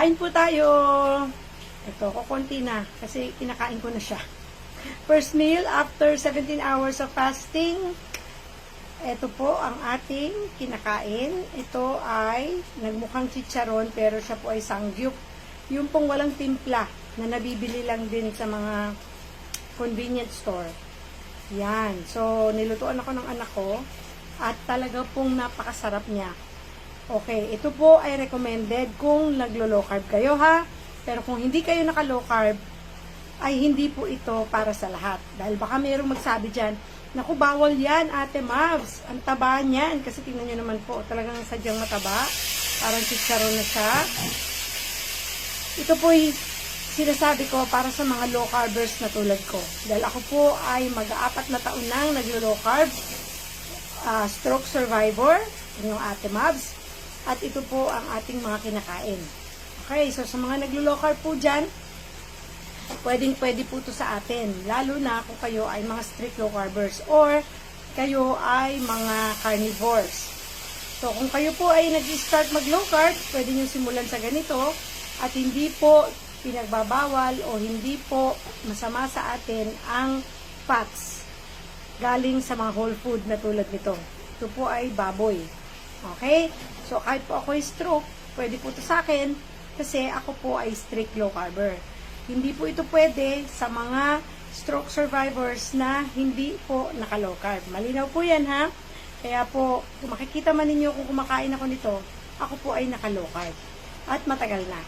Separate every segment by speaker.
Speaker 1: Kain po tayo. Ito, kukunti na kasi kinakain ko na siya. First meal after 17 hours of fasting. Ito po ang ating kinakain. Ito ay nagmukhang chicharon pero siya po ay sangyup. Yung pong walang timpla na nabibili lang din sa mga convenience store. Yan. So, nilutuan ako ng anak ko at talaga pong napakasarap niya. Okay, ito po ay recommended kung naglo-low carb kayo ha. Pero kung hindi kayo naka-low carb, ay hindi po ito para sa lahat. Dahil baka mayroong magsabi dyan, naku, bawal yan, Ate Mavs. Ang taba niyan. Kasi tingnan nyo naman po, talagang sadyang mataba. Parang chicharon na siya. Ito po ay sinasabi ko para sa mga low carbers na tulad ko. Dahil ako po ay mag-4 na taon nang naglo-low carb. Stroke survivor, yung Ate Mavs. At ito po ang ating mga kinakain. Okay, so sa mga naglo-low carb po dyan, pwede po ito sa atin. Lalo na kung kayo ay mga strict low carbers or kayo ay mga carnivores. So kung kayo po ay nag-start mag-low carb, pwede nyo simulan sa ganito at hindi po pinagbabawal o hindi po masama sa atin ang fats galing sa mga whole food na tulad nito. Ito po ay baboy. Okay? So kahit po ako ay stroke, pwede po ito sa akin kasi ako po ay strict low carber. Hindi po ito pwede sa mga stroke survivors na hindi po naka-low carb. Malinaw po yan ha. Kaya po, kung makikita man ninyo kung kumakain ako nito, ako po ay naka-low carb. At matagal na.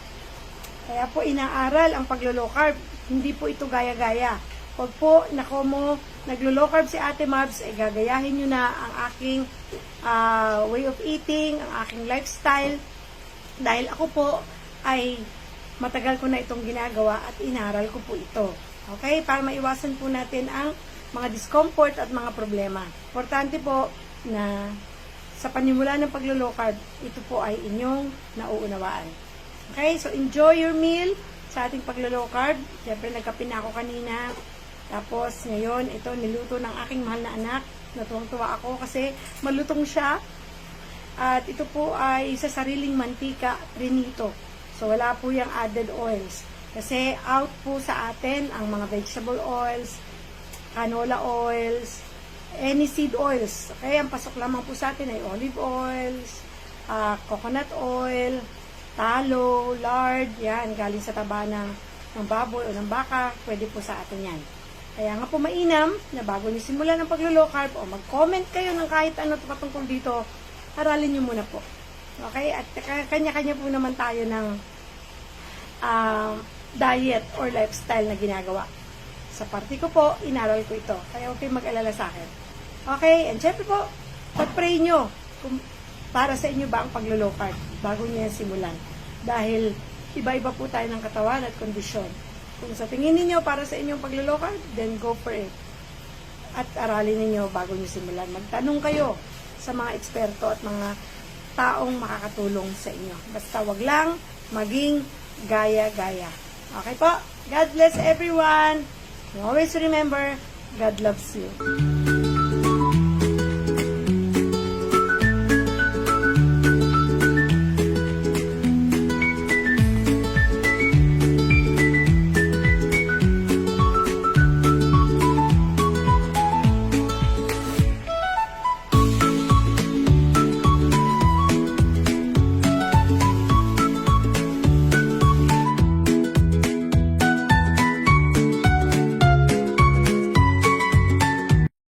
Speaker 1: Kaya po inaaral ang paglo-low carb. Hindi po ito gaya-gaya. Pag po naglo-low carb si Ate Mavs, ay gagayahin nyo na ang aking way of eating, ang aking lifestyle. Dahil ako po ay matagal ko na itong ginagawa at inaral ko po ito. Okay? Para maiwasan po natin ang mga discomfort at mga problema. Importante po na sa panimula ng paglo-low carb, ito po ay inyong nauunawaan. Okay? So, enjoy your meal sa ating paglo-low carb. Siyempre, nagkape na ako kanina. Tapos, ngayon, ito niluto ng aking mahal na anak. Natuwang-tuwa ako kasi malutong siya. At ito po ay sa sariling mantika, prinito. So, wala po yung added oils. Kasi out po sa atin ang mga vegetable oils, canola oils, any seed oils. Okay, ang pasok lamang po sa atin ay olive oils, coconut oil, talo, lard, yan, galing sa taba ng baboy o ng baka, pwede po sa atin yan. Kaya nga po mainam na bago niyo simulan ang paglo-low carb o mag-comment kayo ng kahit ano patungkol dito, aralin niyo muna po. Okay? At kanya-kanya po naman tayo ng diet or lifestyle na ginagawa. Sa party ko po, inaral ko ito. Kaya huwag kayong mag-alala sa akin. Okay? And syempre po, pag-pray nyo kung para sa inyo ba ang paglo-low carb bago nyo yan simulan. Dahil iba-iba po tayo ng katawan at kondisyon. Kung sa tingin niyo para sa inyong paglo-low carb, then go for it. At aralin niyo bago nyo simulan. Magtanong kayo sa mga eksperto at mga taong makakatulong sa inyo. Basta wag lang maging gaya-gaya. Okay po? God bless everyone. And always remember, God loves you.